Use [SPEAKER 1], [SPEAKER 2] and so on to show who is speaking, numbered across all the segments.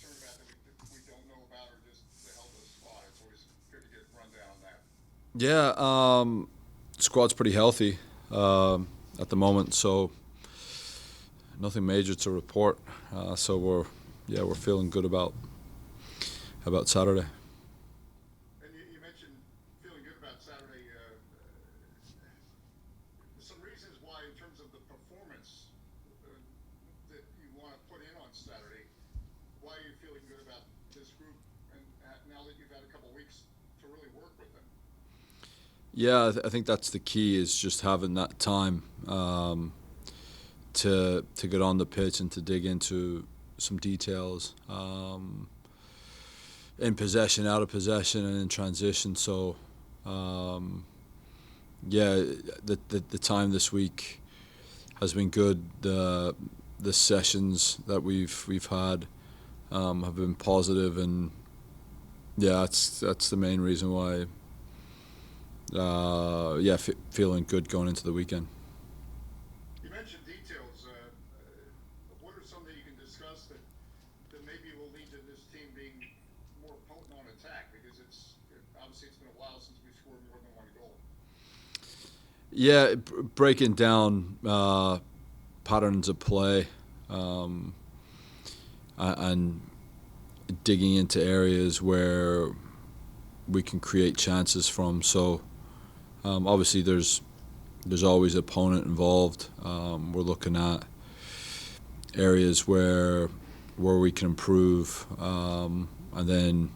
[SPEAKER 1] concerned about that we don't know about, or just the health of the squad? It's always good to get a rundown on that.
[SPEAKER 2] Yeah, squad's pretty healthy at the moment, so nothing major to report. So we're feeling good about Saturday.
[SPEAKER 1] And you mentioned feeling good about Saturday. Some reasons why, in terms of the performance that you want to put in on Saturday, why are you feeling good about this group, and now that you've had a couple of weeks to really work with them?
[SPEAKER 2] Yeah, I think that's the key is just having that time to get on the pitch and to dig into some details in possession, out of possession, and in transition. So yeah, the time this week has been good. The sessions that we've had have been positive, and yeah, that's the main reason why. Feeling good going into the weekend.
[SPEAKER 1] You mentioned details. What are some that you can discuss that maybe will lead to this team being more potent on attack? Because obviously it's been a while since we scored more than one goal.
[SPEAKER 2] Yeah, breaking down patterns of play and digging into areas where we can create chances from. So obviously there's always an opponent involved. We're looking at areas where we can improve, and then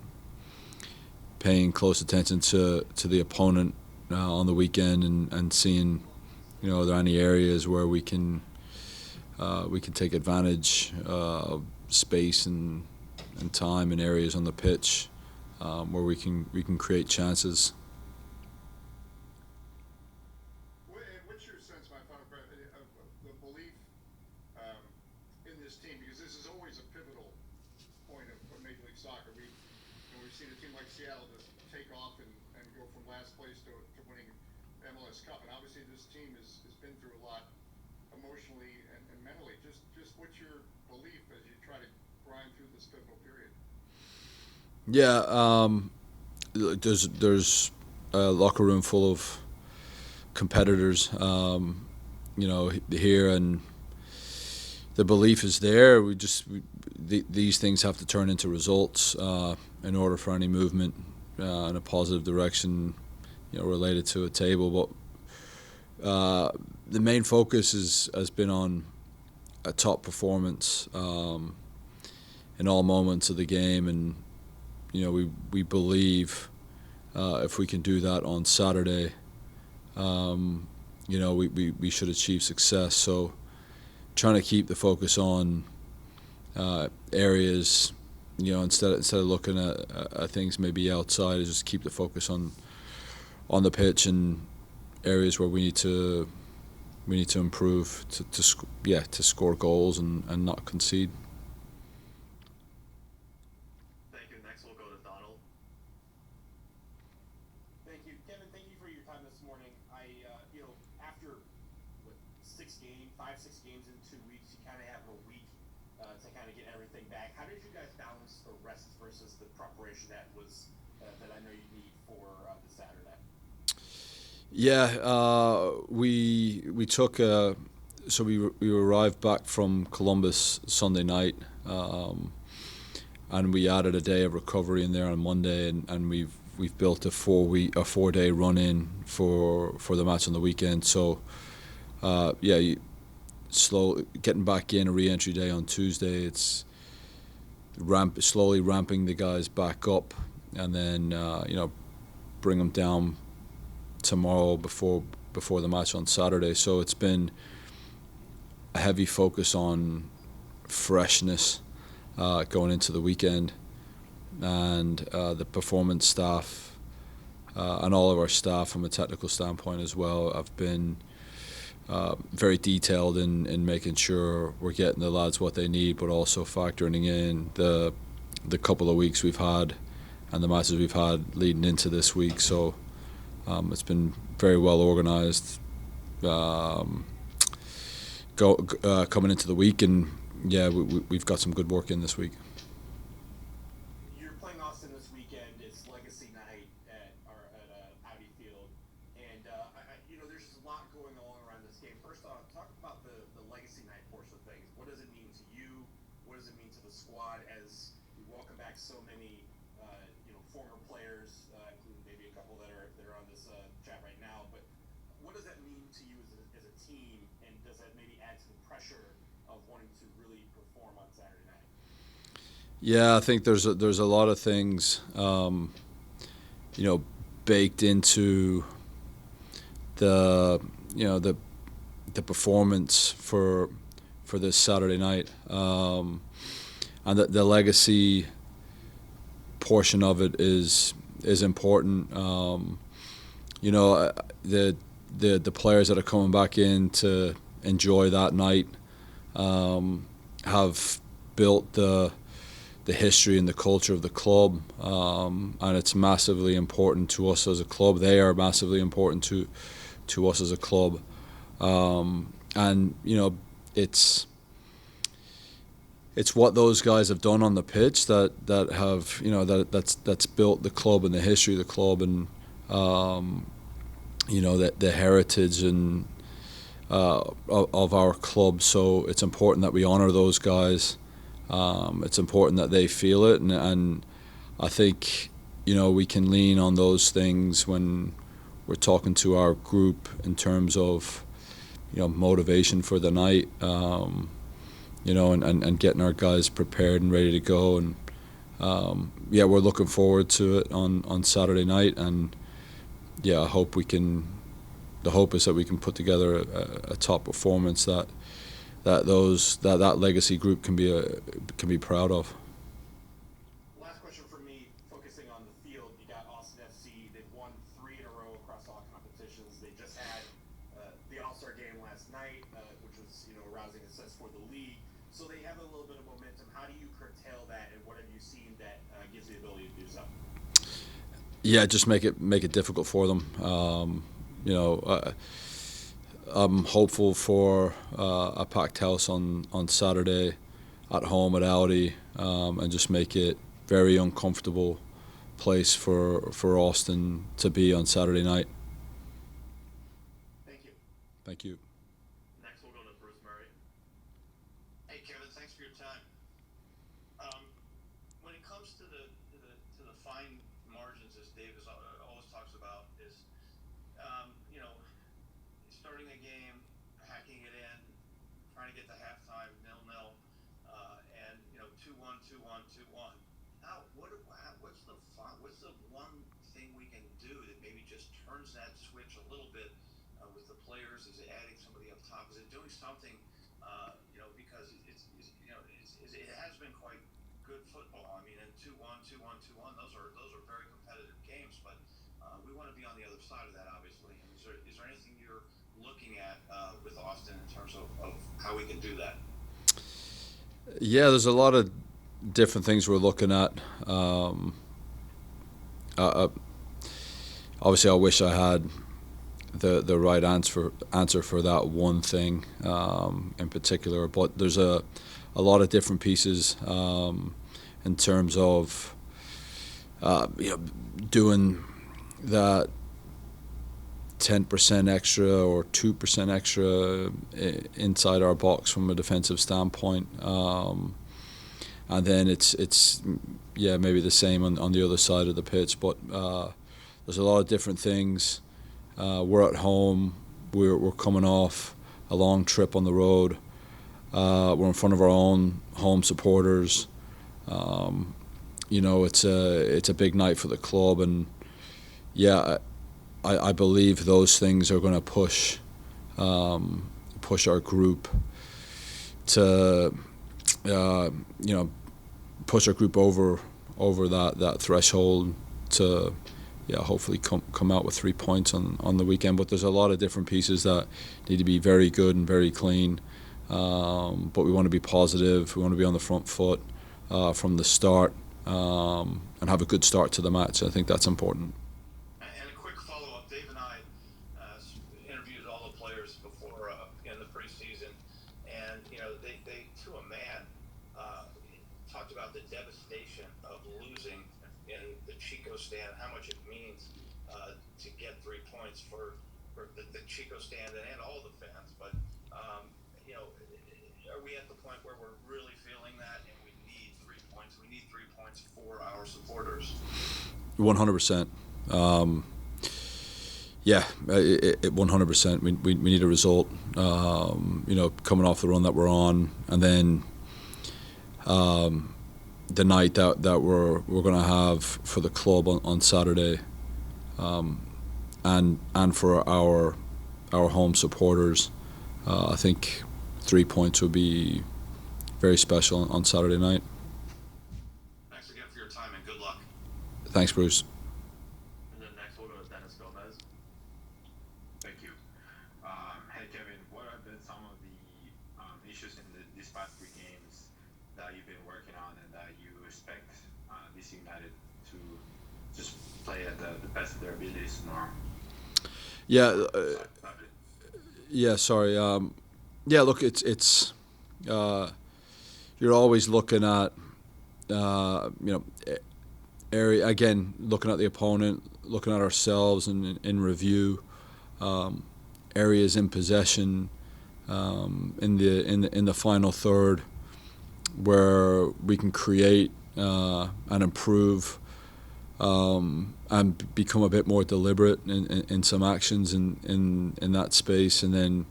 [SPEAKER 2] paying close attention to the opponent on the weekend and seeing, are there any areas where we can take advantage of space and time and areas on the pitch where we can create chances.
[SPEAKER 1] What's your sense, my final question, of the belief um, in this team? Because this is always a pivotal point of Major League Soccer. We've seen a team like Seattle just take off and go from last place to winning MLS Cup. And obviously this team has been through a lot emotionally and mentally. Just what's your belief as you try to grind through this pivotal period?
[SPEAKER 2] Yeah, there's a locker room full of competitors, here, and the belief is there. These things have to turn into results in order for any movement in a positive direction, related to a table. But the main focus has been on a top performance in all moments of the game, and we believe if we can do that on Saturday, we should achieve success. So trying to keep the focus on areas, instead of looking at things maybe outside, just keep the focus on the pitch and areas where we need to improve to score goals and not concede.
[SPEAKER 3] Thank you. Next, we'll go to Donald.
[SPEAKER 4] Thank you, Kevin. Thank you for your time this morning. After six games in 2 weeks, you kind of have a week to kind of get everything back. How did you guys balance the rest versus the preparation that I know you need for the Saturday?
[SPEAKER 2] Yeah, we took so we arrived back from Columbus Sunday night, and we added a day of recovery in there on Monday, and we've built a 4-day run in for the match on the weekend. So slow getting back in a re-entry day on Tuesday. It's slowly ramping the guys back up, and then bring them down tomorrow before the match on Saturday. So it's been a heavy focus on freshness going into the weekend, and the performance staff and all of our staff from a technical standpoint as well have been very detailed in making sure we're getting the lads what they need, but also factoring in the couple of weeks we've had and the matches we've had leading into this week. So it's been very well organized coming into the week, and we've got some good work in this week.
[SPEAKER 4] what does it mean to the squad as we welcome back so many, former players, including maybe a couple that are on this chat right now. But what does that mean to you as a team, and does that maybe add to the pressure of wanting to really perform on Saturday night?
[SPEAKER 2] Yeah, I think there's a lot of things, baked into the the performance for this Saturday night, and the legacy portion of it is important. The players that are coming back in to enjoy that night have built the history and the culture of the club, and it's massively important to us as a club. They are massively important to us as a club, and it's what those guys have done on the pitch that have that's built the club and the history of the club, and the heritage and of our club. So it's important that we honor those guys. It's important that they feel it, and I think we can lean on those things when we're talking to our group in terms of motivation for the night, and getting our guys prepared and ready to go. And we're looking forward to it on Saturday night, and I hope we can. The hope is that we can put together a top performance that legacy group can be proud of.
[SPEAKER 4] Last question for me, focusing on the field. You got Austin FC. They've won 3 in a row across all competitions. They just had the All-Star game last night, which was a rousing success for the league. So they have a little bit of momentum. How do you curtail that, and what have you seen that gives the ability to do so?
[SPEAKER 2] Yeah, just make it difficult for them. I'm hopeful for a packed house on Saturday at home at Audi, and just make it very uncomfortable place for Austin to be on Saturday night.
[SPEAKER 4] Thank you.
[SPEAKER 2] Thank you.
[SPEAKER 3] Next, we'll go to Bruce Murray.
[SPEAKER 5] Hey Kevin, thanks for your time. When it comes to the fine margins, as Dave always talks about, is starting a game, hacking it in, trying to get to halftime 0-0, and 2-1, 2-1, 2-1. Now, what's the one thing we can do that maybe just turns that switch a little bit with the players? Is it adding somebody up top? Is it doing something? Because it has been quite good football. I mean, in 2-1, 2-1, 2-1, those are very competitive games. But we want to be on the other side of that, obviously. And is there anything you're looking at with Austin in terms of how we can do that?
[SPEAKER 2] Yeah, there's a lot of different things we're looking at. Obviously, I wish I had the right answer for that one thing in particular, but there's a lot of different pieces in terms of doing that 10% extra or 2% extra inside our box from a defensive standpoint, and then it's maybe the same on the other side of the pitch. But there's a lot of different things. We're at home. We're coming off a long trip on the road. We're in front of our own home supporters. It's a big night for the club, and I believe those things are going to push our group to push our group over that threshold to hopefully come out with 3 points on the weekend. But there's a lot of different pieces that need to be very good and very clean. But we want to be positive. We want to be on the front foot from the start, and have a good start to the match. I think that's important.
[SPEAKER 5] And a quick follow-up, Dave and I interviewed all the players before in the preseason, and they to a man talked about the devastation of losing in the Chico stand, how much it means to get 3 points for the Chico stand and all the fans. But are we at the point where we're really feeling that, and we need 3 points for our supporters.
[SPEAKER 2] 100%. Yeah, 100%. We need a result. Coming off the run that we're on, and then the night that we're going to have for the club on Saturday, and for our home supporters, I think 3 points would be very special on Saturday night.
[SPEAKER 5] Thanks again for your time and good luck.
[SPEAKER 2] Thanks, Bruce.
[SPEAKER 3] And then next we'll go to Dennis Gomez.
[SPEAKER 6] Thank you. Hey, Kevin, what have been some of the issues in these past 3 games that you've been working on and that you expect DC United to just play at the best of their abilities tomorrow?
[SPEAKER 2] Sorry. Look, it's you're always looking at area again, looking at the opponent, looking at ourselves in review, areas in possession, in the final third where we can create and improve, and become a bit more deliberate in some actions in that space. And then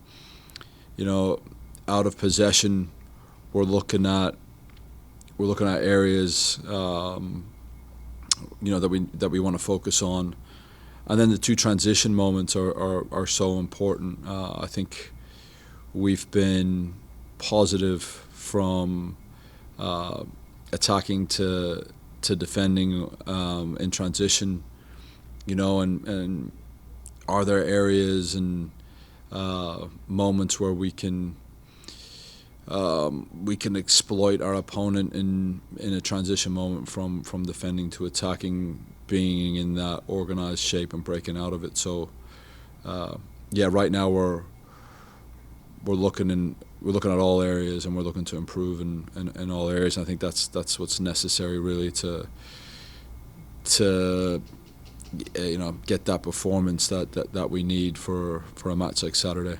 [SPEAKER 2] out of possession, we're looking at areas that we want to focus on. And then the 2 transition moments are so important. I think we've been positive from attacking to defending in transition, and are there areas and moments where we can exploit our opponent in a transition moment from defending to attacking, being in that organized shape and breaking out of it. So right now we're looking at all areas, and we're looking to improve in all areas. And I think that's what's necessary really to get that performance that we need for a match like Saturday.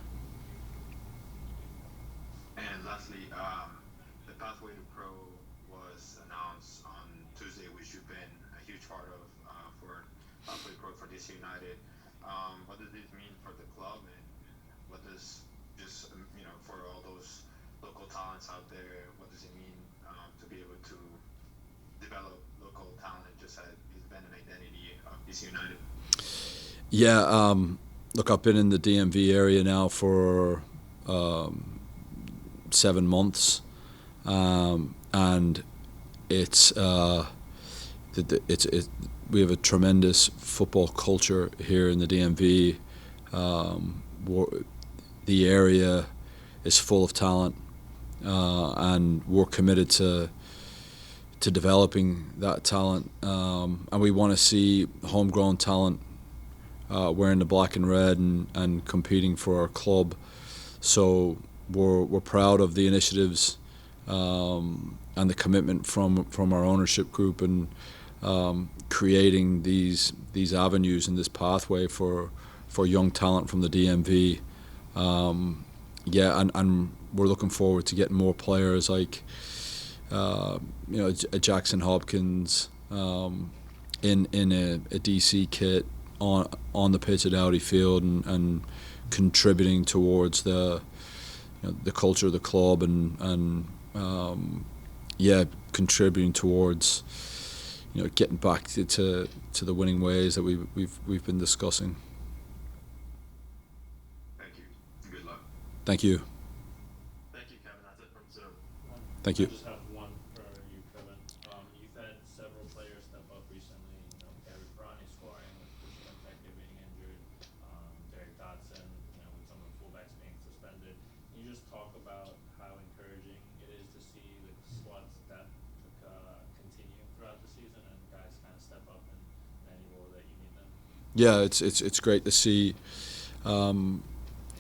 [SPEAKER 6] And lastly, the pathway to pro was announced on Tuesday, which you've been a huge part of for pathway pro for DC United. What does this mean for the club, and what does just for all those local talents out there, what does it mean to be able to develop local talent, just as it's been an identity of DC United?
[SPEAKER 2] Yeah, look, I've been in the DMV area now for 7 months, and it's we have a tremendous football culture here in the DMV. The area is full of talent, and we're committed to developing that talent, and we want to see homegrown talent wearing the black and red and competing for our club. So we're proud of the initiatives and the commitment from our ownership group, and creating these avenues and this pathway for young talent from the DMV. And we're looking forward to getting more players like Jackson Hopkins in a DC kit on the pitch at Audi Field, and contributing towards the culture of the club, and contributing towards getting back to the winning ways that we've been discussing.
[SPEAKER 6] Thank you. Good luck.
[SPEAKER 2] Thank you.
[SPEAKER 3] Thank you, Kevin. That's it from Zoom.
[SPEAKER 2] Thank you.
[SPEAKER 7] I just have one for you, Kevin. You've had several players step up recently. Gary Bronny scoring with Christian Benteke being injured, Derek Dotson, with some of the fullbacks being suspended. Can you just talk about how encouraging it is to see the squad's depth continue throughout the season, and guys kind of step up in any role that you need them?
[SPEAKER 2] Yeah, it's great to see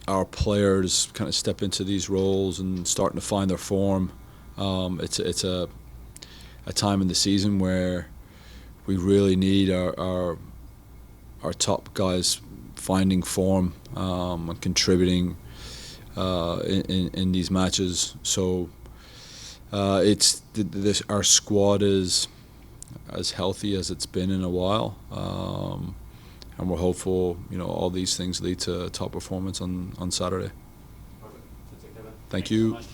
[SPEAKER 2] our players kind of step into these roles and starting to find their form. It's a time in the season where we really need our top guys finding form and contributing in these matches. So Our squad is as healthy as it's been in a while, and we're hopeful. All these things lead to top performance on Saturday.
[SPEAKER 7] Perfect. That's it, Kevin.
[SPEAKER 2] Thank
[SPEAKER 7] you
[SPEAKER 2] you.
[SPEAKER 7] so much.